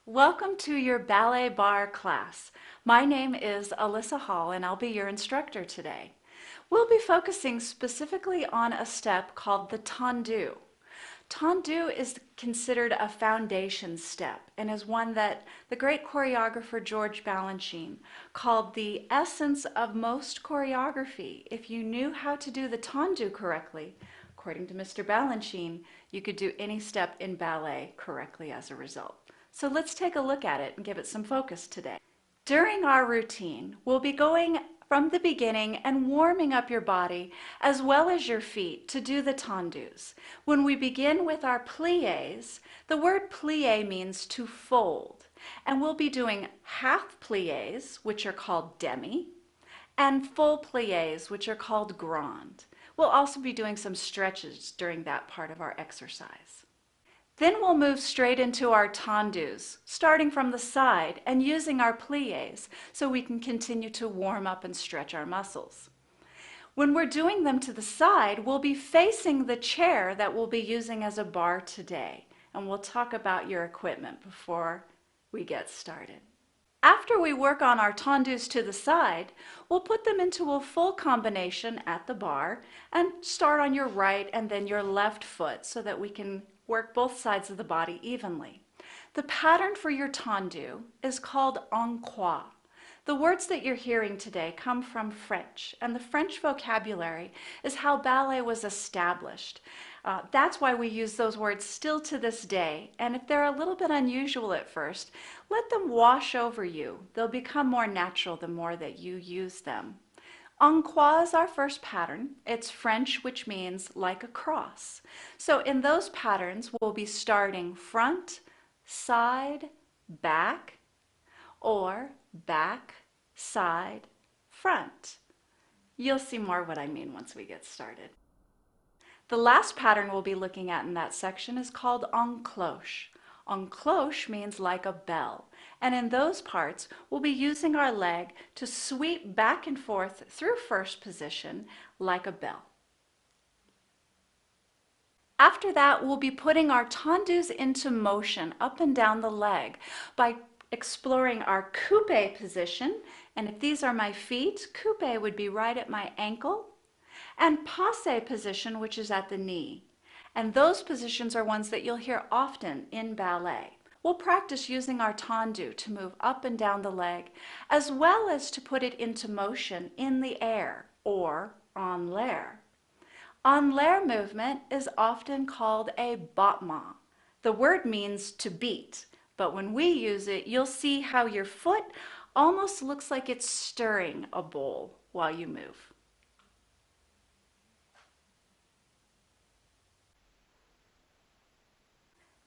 Welcome to your ballet bar class. My name is Alyssa Hall and I'll be your instructor today. We'll be focusing specifically on a step called the tendu. Tendu is considered a foundation step and is one that the great choreographer George Balanchine called the essence of most choreography. If you knew how to do the tendu correctly, according to Mr. Balanchine, you could do any step in ballet correctly as a result. So let's take a look at it and give it some focus today. During our routine, we'll be going from the beginning and warming up your body as well as your feet to do the tendus. When we begin with our pliés, the word plié means to fold, and we'll be doing half pliés, which are called demi, and full pliés, which are called grand. We'll also be doing some stretches during that part of our exercise. Then we'll move straight into our tendus, starting from the side and using our pliés so we can continue to warm up and stretch our muscles. When we're doing them to the side, we'll be facing the chair that we'll be using as a bar today, and we'll talk about your equipment before we get started. After we work on our tendus to the side, we'll put them into a full combination at the bar and start on your right and then your left foot so that we can work both sides of the body evenly. The pattern for your tendu is called en croix. The words that you're hearing today come from French, and the French vocabulary is how ballet was established. That's why we use those words still to this day, and if they're a little bit unusual at first, let them wash over you. They'll become more natural the more that you use them. En croix is our first pattern. It's French, which means like a cross. So in those patterns, we'll be starting front, side, back, or back, side, front. You'll see more what I mean once we get started. The last pattern we'll be looking at in that section is called en cloche. En cloche means like a bell, and in those parts we'll be using our leg to sweep back and forth through first position like a bell. After that, we'll be putting our tendus into motion up and down the leg by exploring our coupe position, and if these are my feet, coupe would be right at my ankle, and passe position, which is at the knee. And those positions are ones that you'll hear often in ballet. We'll practice using our tendu to move up and down the leg, as well as to put it into motion in the air, or en l'air. En l'air movement is often called a battement. The word means to beat, but when we use it, you'll see how your foot almost looks like it's stirring a bowl while you move.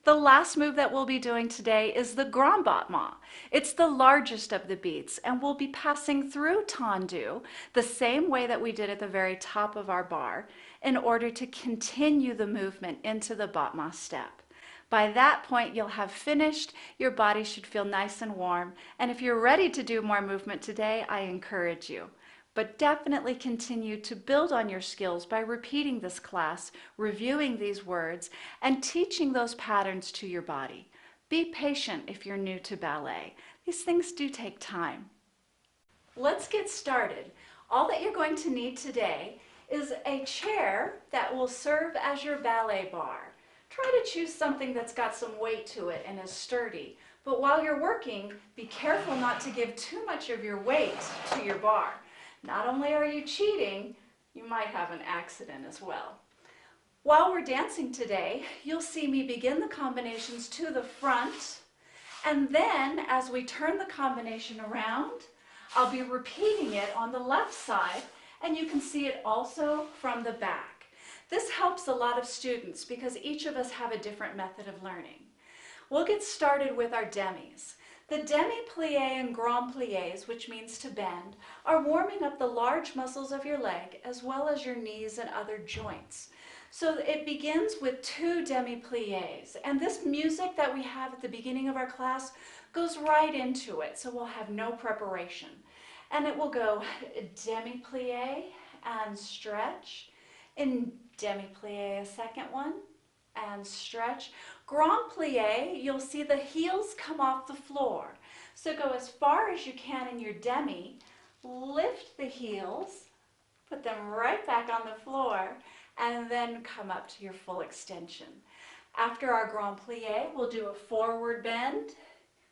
The last move that we'll be doing today is the grand battement. It's the largest of the beats, and we'll be passing through tendu the same way that we did at the very top of our bar in order to continue the movement into the battement step. By that point, you'll have finished, your body should feel nice and warm, and if you're ready to do more movement today, I encourage you. But definitely continue to build on your skills by repeating this class, reviewing these words, and teaching those patterns to your body. Be patient if you're new to ballet. These things do take time. Let's get started. All that you're going to need today is a chair that will serve as your ballet bar. Try to choose something that's got some weight to it and is sturdy. But while you're working, be careful not to give too much of your weight to your bar. Not only are you cheating, you might have an accident as well. While we're dancing today, you'll see me begin the combinations to the front, and then as we turn the combination around, I'll be repeating it on the left side, and you can see it also from the back. This helps a lot of students because each of us have a different method of learning. We'll get started with our demis. The demi-plie and grand pliés, which means to bend, are warming up the large muscles of your leg as well as your knees and other joints. So it begins with 2 demi-pliés, and this music that we have at the beginning of our class goes right into it, so we'll have no preparation. And it will go demi-plie and stretch, in demi-plie a second one, and stretch, Grand plie, you'll see the heels come off the floor. So go as far as you can in your demi, lift the heels, put them right back on the floor, and then come up to your full extension. After our grand plie, we'll do a forward bend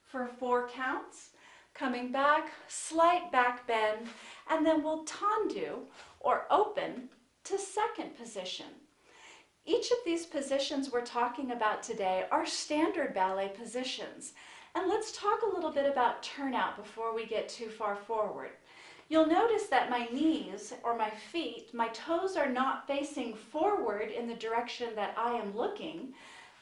for 4 counts, coming back, slight back bend, and then we'll tendu, or open, to second position. Each of these positions we're talking about today are standard ballet positions. And let's talk a little bit about turnout before we get too far forward. You'll notice that my knees, or my feet, my toes are not facing forward in the direction that I am looking,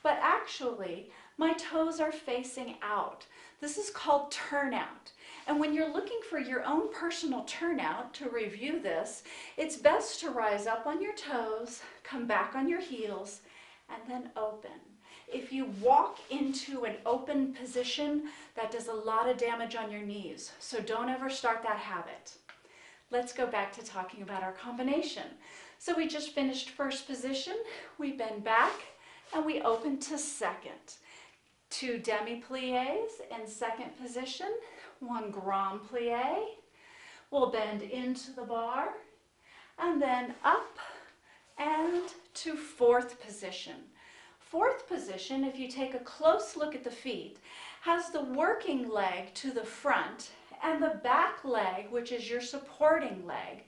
but actually my toes are facing out. This is called turnout. And when you're looking for your own personal turnout, to review this, it's best to rise up on your toes, come back on your heels, and then open. If you walk into an open position, that does a lot of damage on your knees, so don't ever start that habit. Let's go back to talking about our combination. So we just finished first position, we bend back, and we open to second. 2 demi-pliés in second position, 1 grand plie. We'll bend into the bar, and then up and to fourth position. Fourth position, if you take a close look at the feet, has the working leg to the front and the back leg, which is your supporting leg.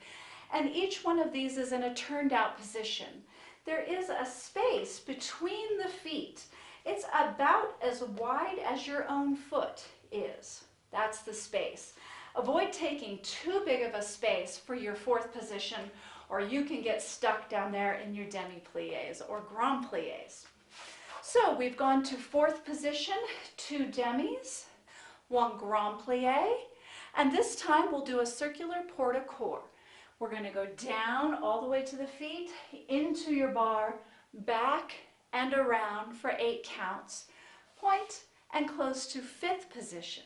And each one of these is in a turned out position. There is a space between the feet. It's about as wide as your own foot is. That's the space. Avoid taking too big of a space for your fourth position, or you can get stuck down there in your demi-pliés or grand pliés. So we've gone to fourth position, 2 demis, 1 grand plie, and this time we'll do a circular port de corps. We're going to go down all the way to the feet, into your bar, back and around for 8 counts, point and close to fifth position.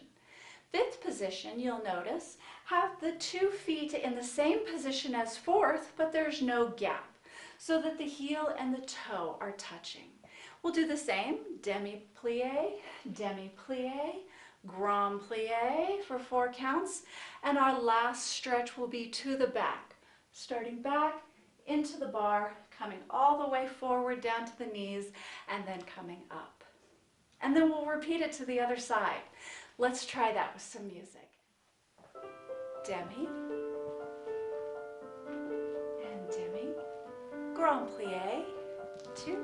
Fifth position, you'll notice, have the 2 feet in the same position as fourth, but there's no gap, so that the heel and the toe are touching. We'll do the same, demi-plie, grand plie for 4 counts, and our last stretch will be to the back, starting back into the bar, coming all the way forward down to the knees, and then coming up. And then we'll repeat it to the other side. Let's try that with some music. Demi, and demi, grand plie, 2,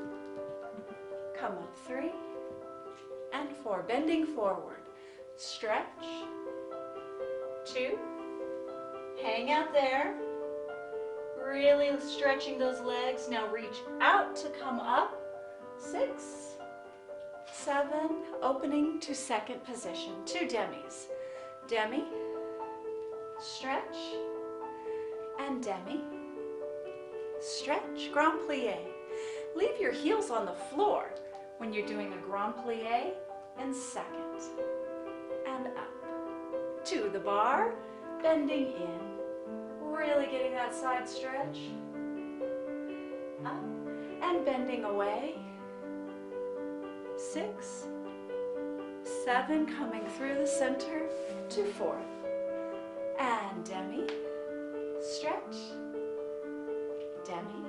come up 3, and 4, bending forward, stretch, 2, hang out there, really stretching those legs. Now reach out to come up, 6, 7, opening to second position, 2 demis, demi, stretch, and demi, stretch, grand plie. Leave your heels on the floor when you're doing a grand plie in second, and up to the bar, bending in, really getting that side stretch, up and bending away, 6, 7, coming through the center to fourth, and demi, stretch, demi,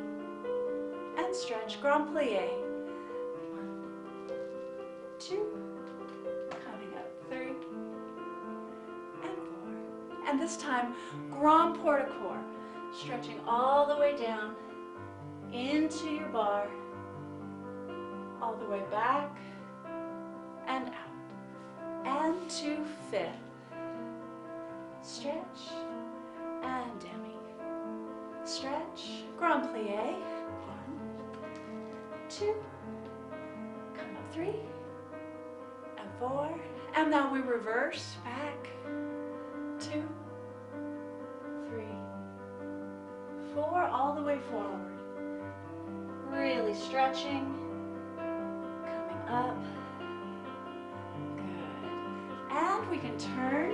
and stretch, grand plie, 1, 2, coming up 3, and 4, and this time grand port de corps, stretching all the way down into your bar, all the way back and out, and to fifth, stretch, and demi, stretch, grand plie, 1, 2, come up 3, and 4, and now we reverse back, 2, 3, 4, all the way forward, really stretching, coming up, good, and we can turn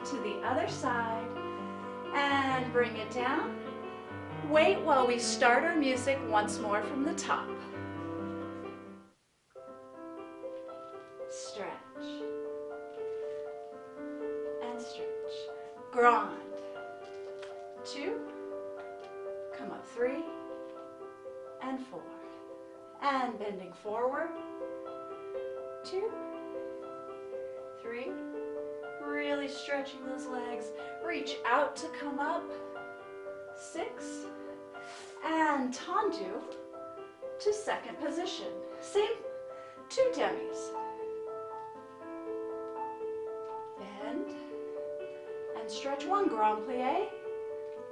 to the other side and bring it down. Wait while we start our music once more from the top. grand, 2, come up 3 and 4, and bending forward, 2, 3, really stretching those legs, reach out to come up, 6, and tendu to second position, same 2 demis, bend, and stretch 1, grand plie,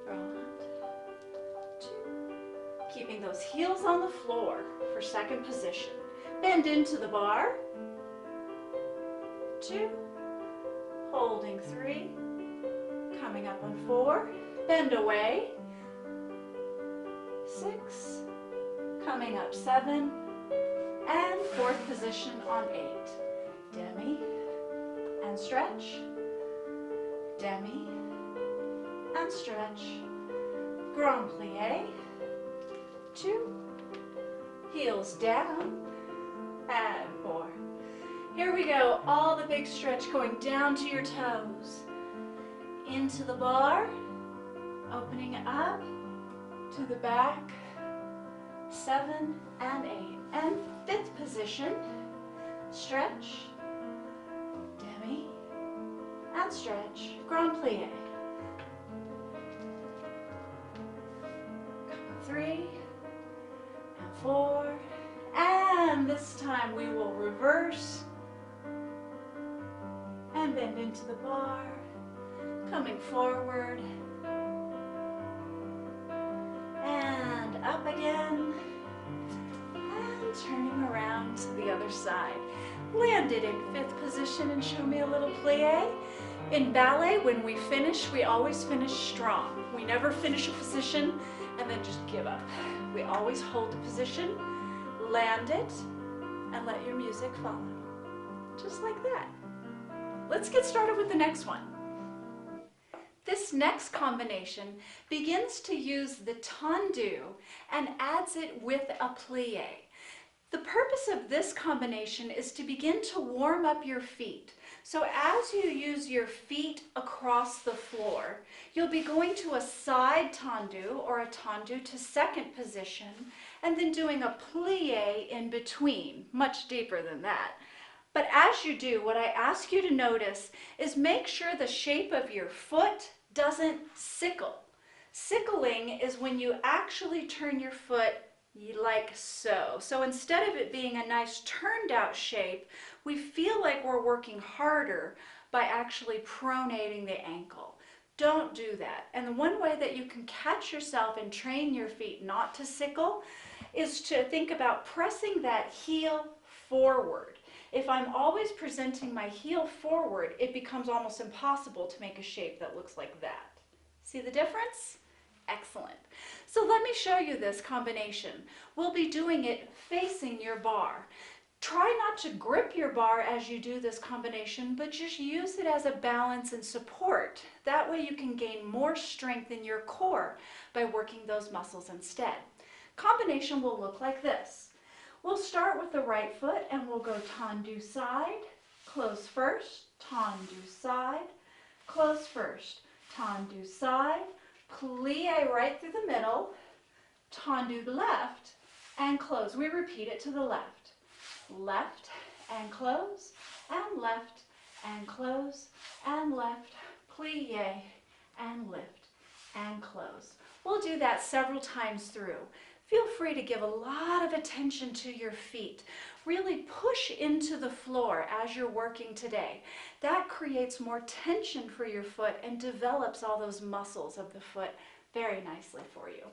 grand, 2, keeping those heels on the floor for second position, bend into the bar, 2, holding 3, coming up on 4, bend away, 6, coming up 7, and fourth position on 8, demi, and stretch, demi, and stretch, grand plie, 2, heels down, and 4. Here we go, all the big stretch going down to your toes, into the bar, opening up to the back, 7 and 8, and fifth position, stretch, demi, and stretch, grand plie. Come on, 3 and 4, and this time we will reverse and bend into the bar, coming forward, and up again, and turning around to the other side. Landed in fifth position and show me a little plie. In ballet, when we finish, we always finish strong. We never finish a position and then just give up. We always hold the position, land it, and let your music follow. Just like that. Let's get started with the next one. This next combination begins to use the tendu and adds it with a plie. The purpose of this combination is to begin to warm up your feet. So as you use your feet across the floor, you'll be going to a side tendu or a tendu to second position, and then doing a plie in between, much deeper than that. But as you do, what I ask you to notice is make sure the shape of your foot doesn't sickle. Sickling is when you actually turn your foot like so. So instead of it being a nice turned out shape, we feel like we're working harder by actually pronating the ankle. Don't do that. And the one way that you can catch yourself and train your feet not to sickle is to think about pressing that heel forward. If I'm always presenting my heel forward, it becomes almost impossible to make a shape that looks like that. See the difference? Excellent. So let me show you this combination. We'll be doing it facing your bar. Try not to grip your bar as you do this combination, but just use it as a balance and support. That way you can gain more strength in your core by working those muscles instead. Combination will look like this. We'll start with the right foot and we'll go tendu side, close first, tendu side, close first, tendu side, plie right through the middle, tendu left, and close. We repeat it to the left. Left and close, and left and close, and left, plie, and lift, and close. We'll do that several times through. Feel free to give a lot of attention to your feet. Really push into the floor as you're working today. That creates more tension for your foot and develops all those muscles of the foot very nicely for you.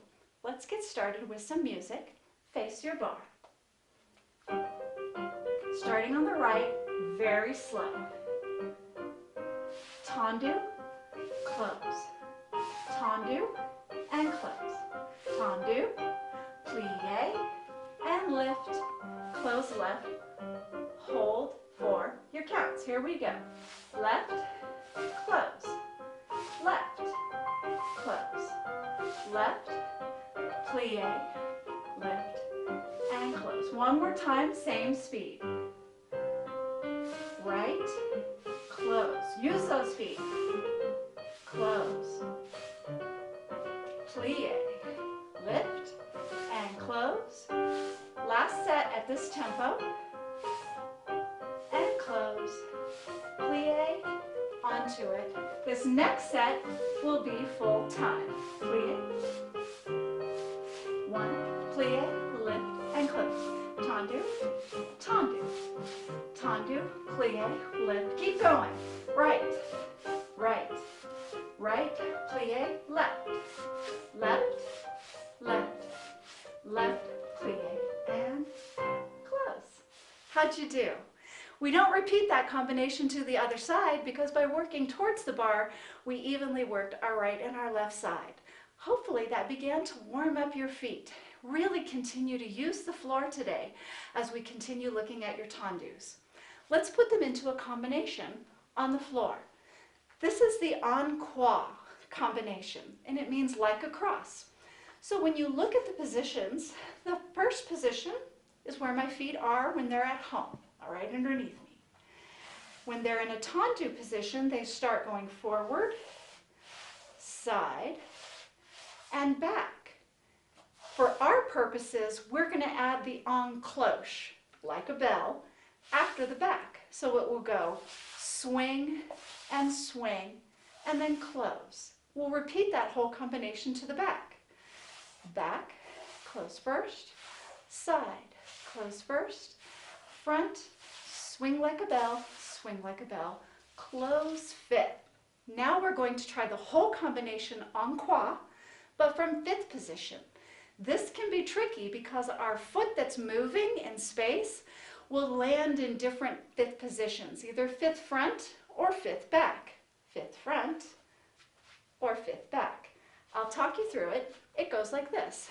Let's get started with some music. Face your bar. Starting on the right, very slow. Tendu, close. Tendu, and close. Tendu, plie, and lift, close left, hold for your counts. Here we go. Left, close, left, close, left, plie, lift, and close. One more time, same speed. Right, close. Use those feet. close, plie, lift, and close. Last set at this tempo, and close, plie, onto it. This next set will be full time. Plie, one, plie, lift, and close. Tendu, tendu, tendu, plie, lift. Keep going. Right, right, right, plie, left, left, left, left, plie, and close. How'd you do? We don't repeat that combination to the other side because by working towards the bar, we evenly worked our right and our left side. Hopefully that began to warm up your feet. Really continue to use the floor today as we continue looking at your tendus. Let's put them into a combination on the floor. This is the en croix combination, and it means like a cross. So when you look at the positions, the first position is where my feet are when they're at home, right underneath me. When they're in a tendu position, they start going forward, side, and back. For our purposes, we're going to add the en cloche, like a bell, after the back. So it will go swing, and then close. We'll repeat that whole combination to the back. Back, close first, side, close first, front, swing like a bell, close fifth. Now we're going to try the whole combination en croix, but from fifth position. This can be tricky because our foot that's moving in space will land in different fifth positions, either fifth front or fifth back. Fifth front or fifth back. I'll talk you through it. It goes like this.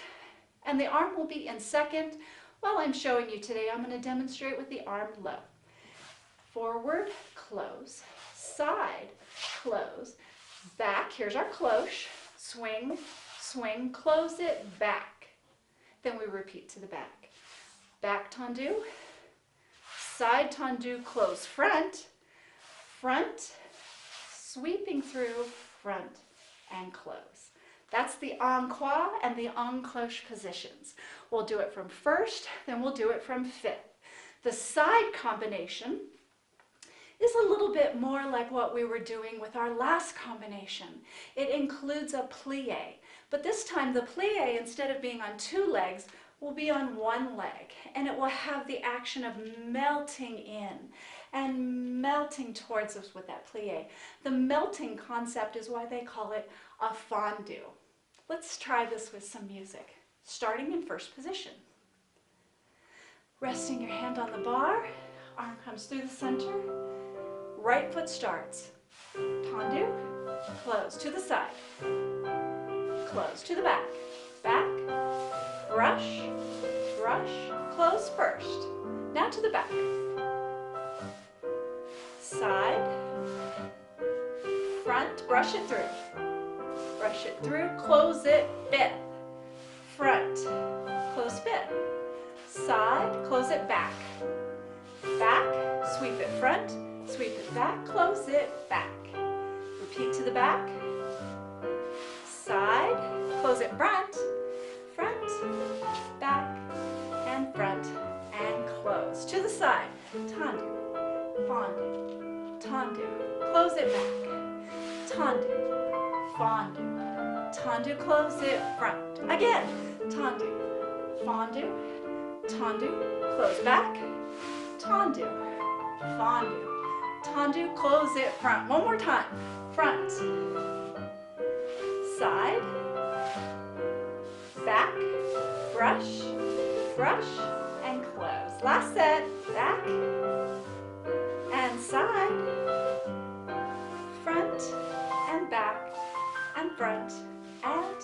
And the arm will be in second. While I'm showing you today, I'm going to demonstrate with the arm low. Forward, close, side, close, back. Here's our cloche. Swing, swing, close it, back. Then we repeat to the back. Back tendu, side tendu, close front, front, sweeping through, front, and close. That's the en croix and the en cloche positions. We'll do it from first, then we'll do it from fifth. The side combination is a little bit more like what we were doing with our last combination. It includes a plie, but this time the plie, instead of being on two legs, will be on one leg, and it will have the action of melting in and melting towards us with that plie. The melting concept is why they call it a fondue. Let's try this with some music, starting in first position. Resting your hand on the bar, arm comes through the center, right foot starts. Tendu, close to the side, close to the back, back, brush, brush, close first. Now to the back. Side, front, brush it through, close it, fifth. Front, close fifth. Side, close it back. Back, sweep it front, sweep it back, close it back. Repeat to the back. Side, close it front, front, back, and front, and close. To the side. Tendu, fondue, tendu, close it back. Tendu, fondue, tendu, close it front. Again. Tendu, fondue, tendu, close back. Tendu, fondue, tendu, close it front. One more time. Front, side, back, brush, brush, and close. Last set. Back and side, front and back and front and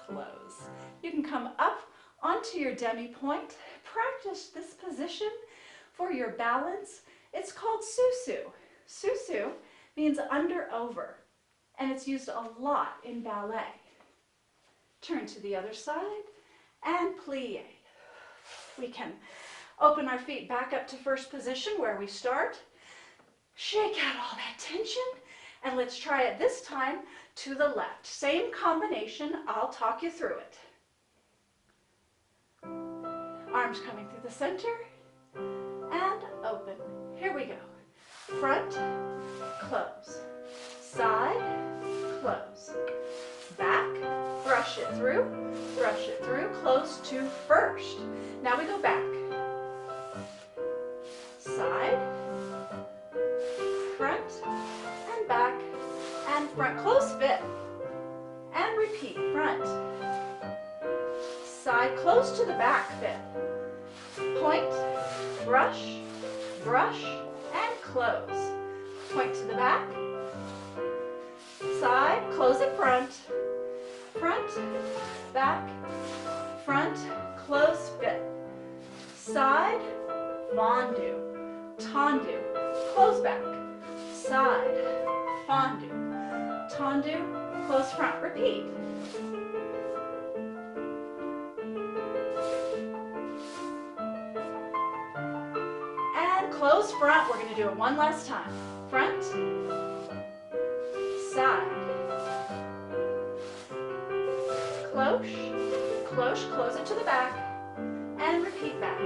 close. You can come up onto your demi point. Practice this position for your balance. It's called susu. Susu means under over, and it's used a lot in ballet. Turn to the other side and plie. We can open our feet back up to first position where we start. Shake out all that tension And let's try it this time to the left. Same combination, I'll talk you through it. Arms coming through the center, and open. Here we go. Front, close. Side, close. Back, brush it through, close to first. Now we go back. Side, front, and back, and front, close fit. And repeat, front. Side, close to the back fit. Point, brush, brush, and close. Point to the back. Side, close it front. Front, back, front, close fit. Side, fondu, tendu, close back. Side, fondu, tendu, close front. Repeat. And close front. We're going to do it one last time. Front, side, close it to the back, and repeat back.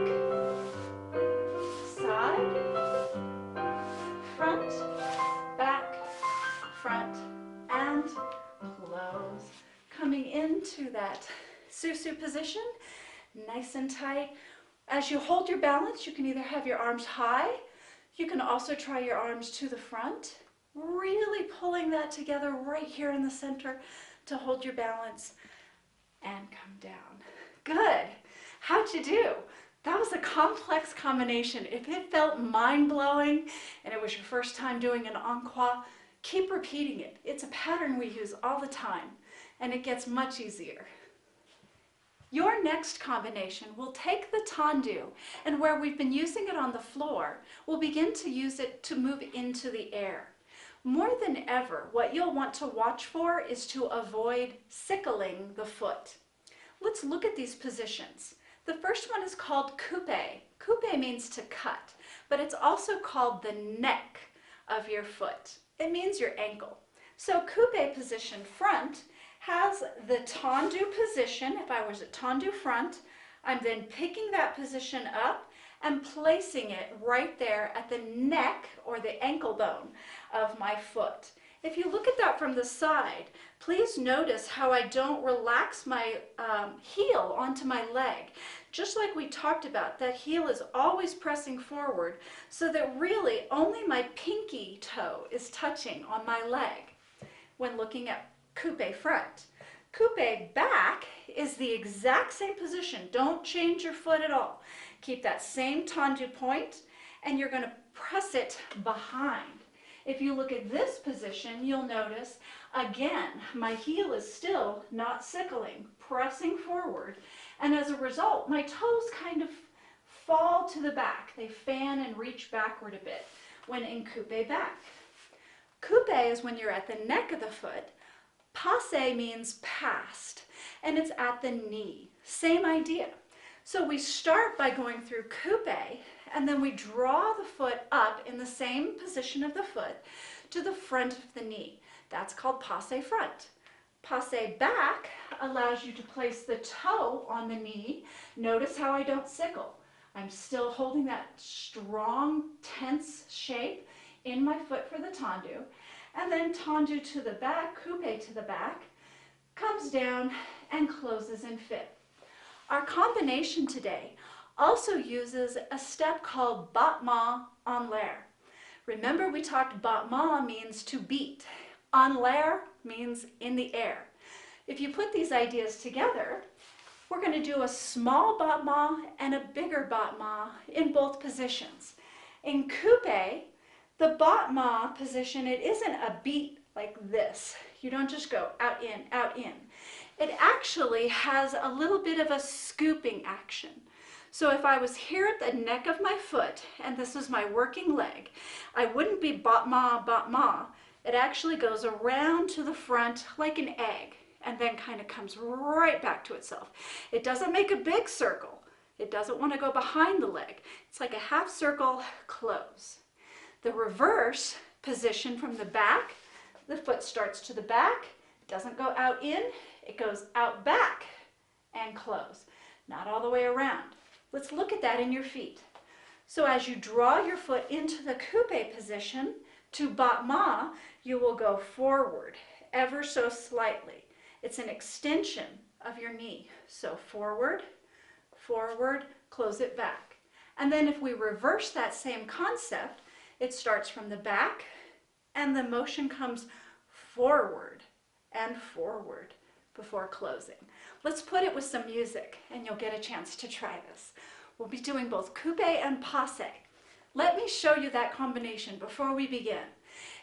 Side, front, back, front, and close. Coming into that susu position, nice and tight. As you hold your balance, you can either have your arms high, you can also try your arms to the front, really pulling that together right here in the center to hold your balance and come down. Good. How'd you do? That was a complex combination. If it felt mind-blowing and it was your first time doing an en-croix, keep repeating it. It's a pattern we use all the time, and it gets much easier. Your next combination will take the tendu, and where we've been using it on the floor, we'll begin to use it to move into the air. More than ever, what you'll want to watch for is to avoid sickling the foot. Let's look at these positions. The first one is called coupe. Coupe means to cut, but it's also called the neck of your foot. It means your ankle. So coupe position front has the tendu position. If I was at tendu front, I'm then picking that position up and placing it right there at the neck or the ankle bone of my foot. If you look at that from the side, please notice how I don't relax my heel onto my leg. Just like we talked about, that heel is always pressing forward so that really only my pinky toe is touching on my leg when looking at coupe front. Coupe back is the exact same position. Don't change your foot at all. Keep that same tendu point, and you're going to press it behind. If you look at this position, you'll notice, again, my heel is still not sickling, pressing forward, and as a result, my toes kind of fall to the back. They fan and reach backward a bit when in coupe back. Coupe is when you're at the neck of the foot. Passe means past, and it's at the knee. Same idea. So we start by going through coupe, and then we draw the foot up in the same position of the foot to the front of the knee. That's called passe front. Passe back allows you to place the toe on the knee. Notice how I don't sickle. I'm still holding that strong, tense shape in my foot for the tendu. And then tendu to the back, coupe to the back, comes down and closes in fit. Our combination today also uses a step called battement en l'air. Remember we talked battement means to beat. En l'air means in the air. If you put these ideas together, we're going to do a small battement and a bigger battement in both positions. In coupe, the battement position, it isn't a beat like this. You don't just go out, in, out, in. It actually has a little bit of a scooping action. So if I was here at the neck of my foot, and this is my working leg, I wouldn't be battement, battement. It actually goes around to the front like an egg, and then kind of comes right back to itself. It doesn't make a big circle. It doesn't want to go behind the leg. It's like a half circle, close. The reverse position from the back, The foot starts to the back, doesn't go out in, it goes out back and close. Not all the way around. Let's look at that in your feet. So as you draw your foot into the coupe position to battement, you will go forward ever so slightly. It's an extension of your knee. So forward, forward, close it back. And then if we reverse that same concept, it starts from the back and the motion comes forward and forward before closing. Let's put it with some music and you'll get a chance to try this. We'll be doing both coupe and passe. Let me show you that combination before we begin.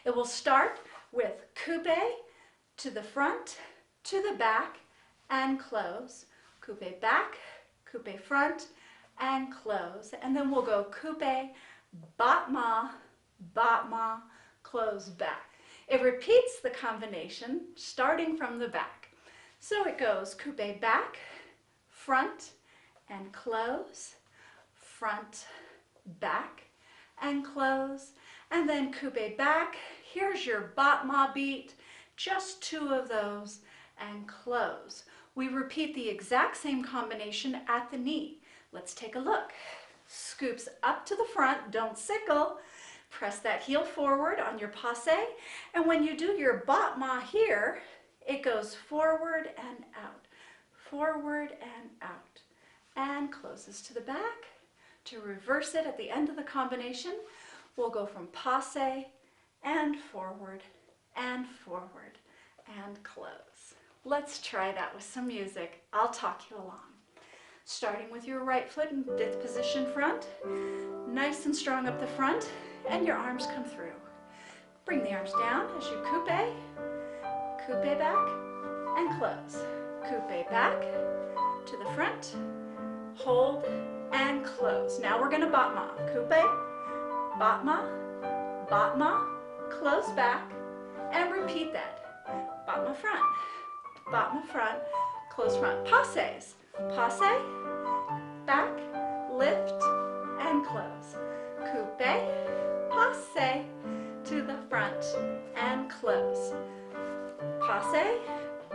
It will start with coupe to the front, to the back, and close. Coupe back, coupe front, and close. And then we'll go coupe, battement, battement, close back. It repeats the combination starting from the back. So it goes coupe back, front, and close, front, back, and close, and then coupe back. Here's your battement beat, just two of those, and close. We repeat the exact same combination at the knee. Let's take a look. Scoops up to the front, don't sickle. Press that heel forward on your passe, and when you do your battement here, it goes forward and out, forward and out, and closes to the back. To reverse it at the end of the combination, we'll go from passe and forward and forward and close. Let's try that with some music. I'll talk you along. Starting with your right foot in fifth position front, nice and strong up the front, and your arms come through. Bring the arms down as you coupe back, and close. Coupe back to the front, hold, and close. Now we're going to battement. Coupe, battement, battement, close back, and repeat that. Battement front, close front. Passes. Passe, back, lift, and close. Coupe, passe, to the front, and close. Passe,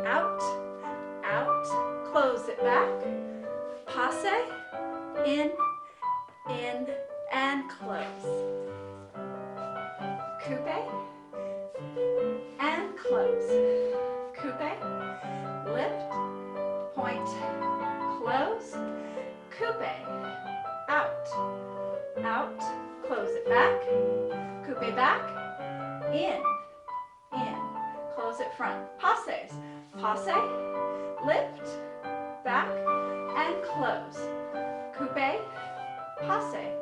out, out, close it back. Passe, in, and close. Coupe, and close. Coupe, lift, point, close, coupe, out, out, close it back, coupe back, in, close it front. Passes, passe, lift, back, and close. Coupe, passe,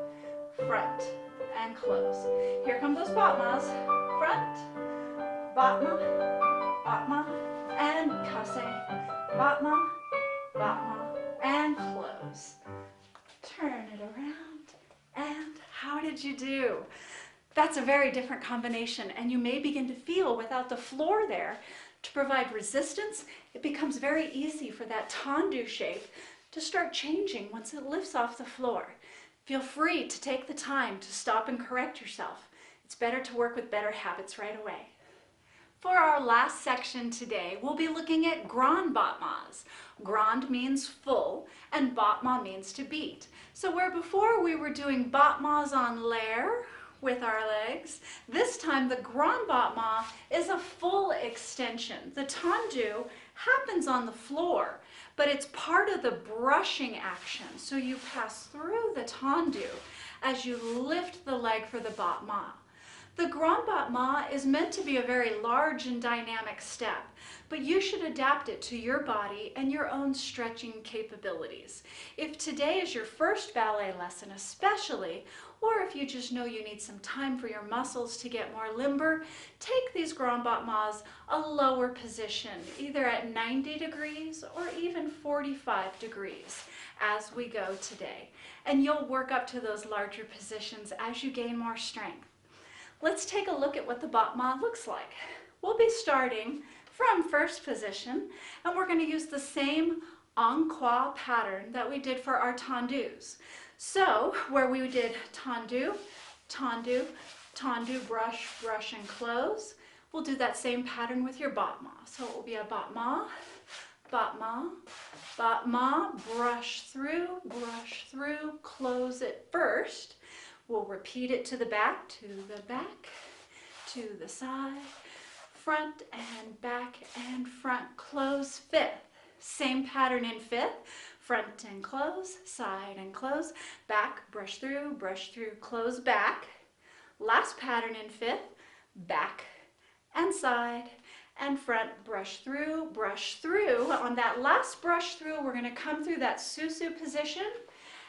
front, and close. Here come those battements. Front, battement, battement, and passe, battement, battement, and close. Turn it around, and how did you do? That's a very different combination, and you may begin to feel without the floor there to provide resistance, it becomes very easy for that tendu shape to start changing once it lifts off the floor. Feel free to take the time to stop and correct yourself. It's better to work with better habits right away. For our last section today, we'll be looking at grand battements. Grand means full, and battement means to beat. So where before we were doing battements en l'air with our legs, this time the grand battement is a full extension. The tendu happens on the floor, but it's part of the brushing action. So you pass through the tendu as you lift the leg for the battement. The grand battement is meant to be a very large and dynamic step, but you should adapt it to your body and your own stretching capabilities. If today is your first ballet lesson especially, or if you just know you need some time for your muscles to get more limber, take these grand battements a lower position, either at 90 degrees or even 45 degrees as we go today. And you'll work up to those larger positions as you gain more strength. Let's take a look at what the battement looks like. We'll be starting from first position, and we're going to use the same en croix pattern that we did for our tendus. So, where we did tendu, tendu, tendu, brush, brush, and close, We'll do that same pattern with your battement. So it will be a battement, battement, battement, brush through, close it first. We'll repeat it to the back, to the side, front and front, close fifth. Same pattern in fifth, front and close, side and close, back, brush through, close back. Last pattern in fifth, back and side and front, brush through. On that last brush through, we're going to come through that susu position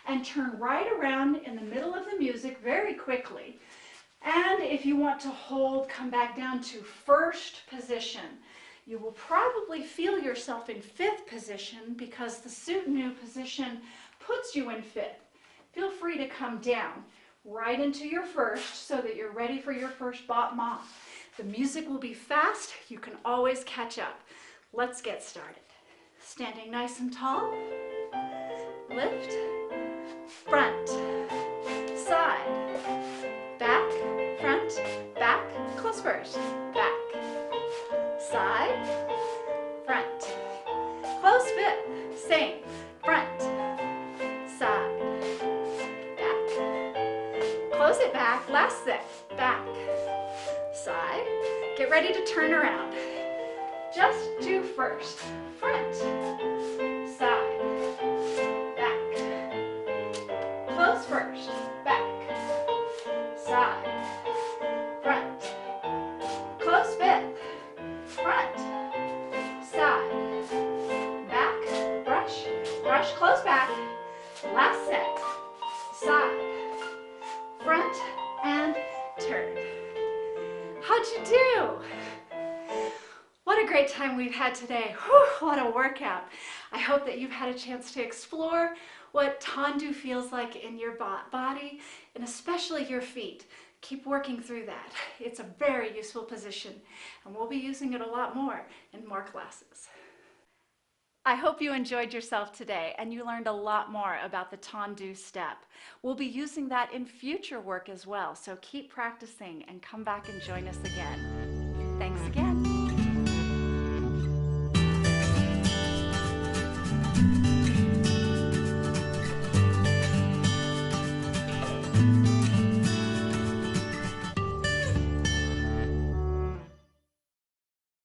and turn right around in the middle of the music very quickly. And if you want to hold, come back down to first position. You will probably feel yourself in fifth position because the soutenu position puts you in fifth. Feel free to come down right into your first so that you're ready for your first battement. The music will be fast. You can always catch up. Let's get started. Standing nice and tall. Lift. Front. Side. Back. Front. Back. Close first. Back. Side. Front. Close fifth. Same. Front. Side. Back. Close it back. Last six. Back. Side. Get ready to turn around. Just do first. Front. Side. Back. Close first. Back. Side. Front. Close fifth. Front. Side. Back. Brush. Brush. Close back. Last set. Side. Front. And turn. How'd you do? What a great time we've had today. Whew, what a workout. I hope that you've had a chance to explore what tendu feels like in your body and especially your feet. Keep working through that. It's a very useful position and we'll be using it a lot more in more classes. I hope you enjoyed yourself today and you learned a lot more about the tendu step. We'll be using that in future work as well, so keep practicing and come back and join us again. Thanks again.